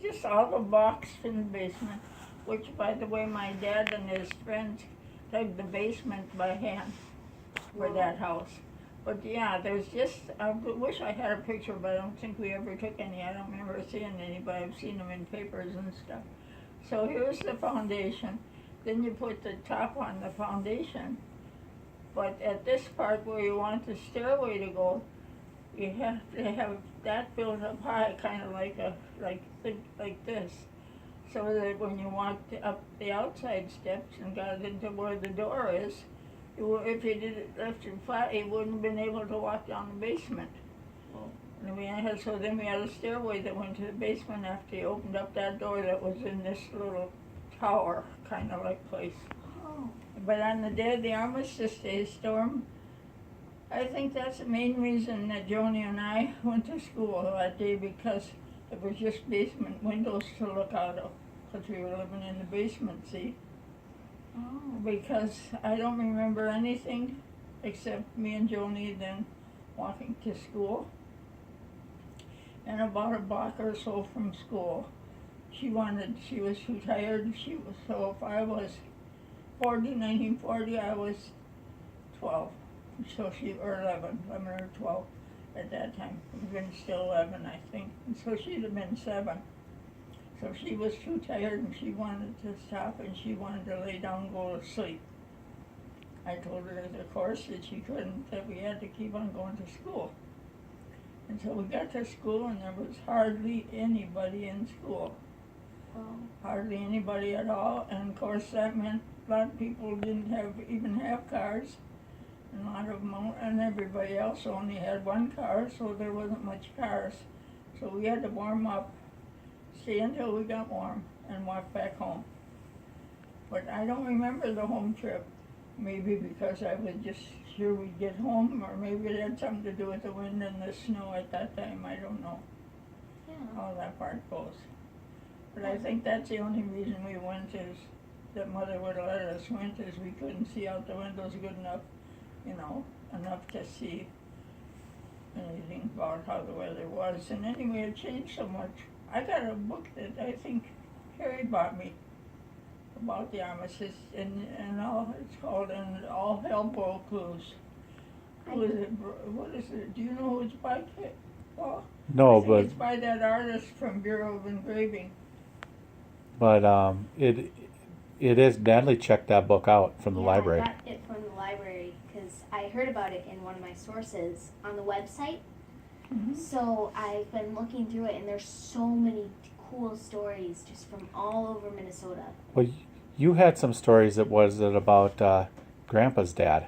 just all the box in the basement, which, by the way, my dad and his friends dug the basement by hand for that house. But yeah, there's just, I wish I had a picture, but I don't think we ever took any. I don't remember seeing any, but I've seen them in papers and stuff. So here's the foundation. Then you put the top on the foundation. But at this part where you want the stairway to go, you have to have that built up high, kind of like like this, so that when you walked up the outside steps and got into where the door is, if you did it left and flat, you wouldn't have been able to walk down the basement. And then we had a stairway that went to the basement after you opened up that door that was in this little tower, kind of like place. Oh. But on the day of the Armistice Day storm, I think that's the main reason that Joni and I went to school that day, because it was just basement windows to look out of, because we were living in the basement, see? Oh. Because I don't remember anything except me and Joni then walking to school. And about a block or so from school, she was too tired, so if I was 1940, I was 12. So or 11 or 12 at that time. We've been still 11, I think. And so she'd have been 7. So she was too tired and she wanted to stop and she wanted to lay down and go to sleep. I told her, of course, that she couldn't, that we had to keep on going to school. And so we got to school and there was hardly anybody in school. Oh. Hardly anybody at all. And of course that meant a lot of people didn't even have cars. And a lot of them, and everybody else only had one car, so there wasn't much cars. So we had to warm up, stay until we got warm, and walk back home. But I don't remember the home trip. Maybe because I was just sure we'd get home, or maybe it had something to do with the wind and the snow at that time. I don't know how that part goes. But I think that's the only reason we went, is that Mother would have let us went, is we couldn't see out the windows good enough, enough to see anything about how the weather was. And anyway, it changed so much. I got a book that I think Harry bought me about the Armistice, and it's called "And All Hell Broke Loose." What is it? Do you know who it's by, Paul? No, I think but it's by that artist from Bureau of Engraving. but it is. Natalie checked that book out from the library. I got it from the library because I heard about it in one of my sources on the website. Mm-hmm. So I've been looking through it, and there's so many cool stories just from all over Minnesota. Well, you had some stories that was it about Grandpa's dad.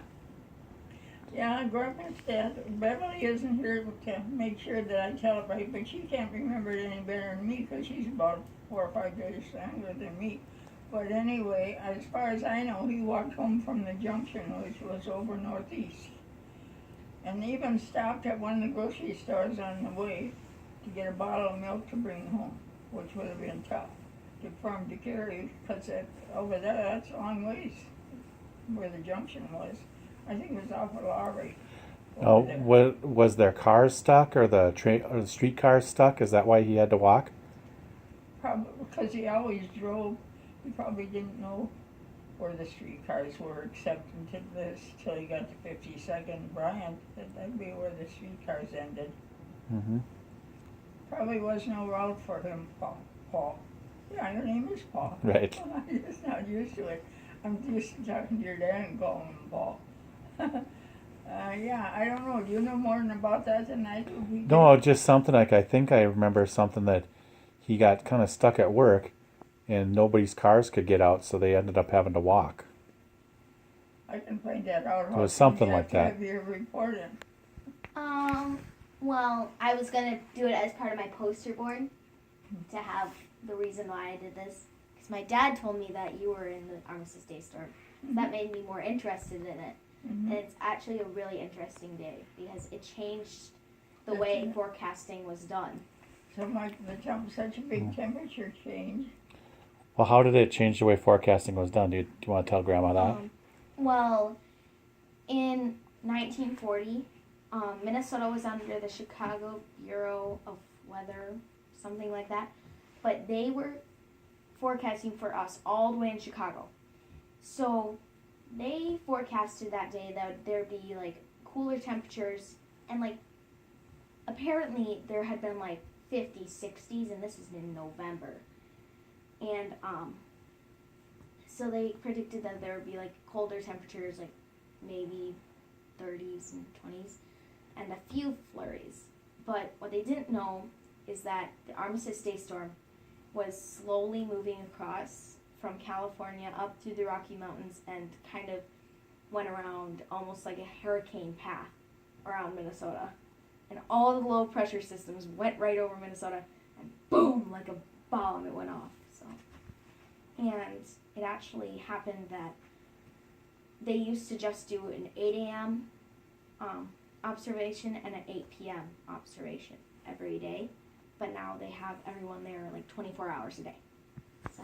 Yeah, Grandpa's dad. Beverly isn't here to make sure that I tell it right, but she can't remember it any better than me because she's about 4 or 5 days younger than me. But anyway, as far as I know, he walked home from the junction, which was over northeast, and even stopped at one of the grocery stores on the way to get a bottle of milk to bring home, which would have been tough for him to carry, because over there, that's a long ways where the junction was. I think it was off of Lowry. Oh, was their cars stuck or the train or the streetcars stuck? Is that why he had to walk? Probably because he always drove. He probably didn't know where the streetcars were, except till he got to 52nd Bryant. That'd be where the streetcars ended. Mm-hmm. Probably was no route for him, Paul. Yeah, your name is Paul. Right. I'm just not used to it. I'm used to talking to your dad and calling him Paul. Yeah, I don't know. Do you know more about that than I do? No, just something like I think I remember something that he got kind of stuck at work, and nobody's cars could get out, so they ended up having to walk. I can find that out. It was something like that. Have you reported? Well, I was gonna do it as part of my poster board to have the reason why I did this, because my dad told me that you were in the Armistice Day storm. Mm-hmm. That made me more interested in it. Mm-hmm. And it's actually a really interesting day because it changed the way forecasting was done. So such a big temperature change. Well, how did it change the way forecasting was done? Do you want to tell Grandma that? Well, in 1940, Minnesota was under the Chicago Bureau of Weather, something like that. but they were forecasting for us all the way in Chicago. So they forecasted that day that there'd be like cooler temperatures, and like apparently there had been like 50s, 60s, and this is in November. And so they predicted that there would be like colder temperatures, like maybe 30s and 20s, and a few flurries. But what they didn't know is that the Armistice Day storm was slowly moving across from California up through the Rocky Mountains and kind of went around almost like a hurricane path around Minnesota. And all the low pressure systems went right over Minnesota, and boom, like a bomb, it went off. So, and it actually happened that they used to just do an 8 a.m. Observation and an 8 p.m. observation every day, but now they have everyone there like 24 hours a day. So.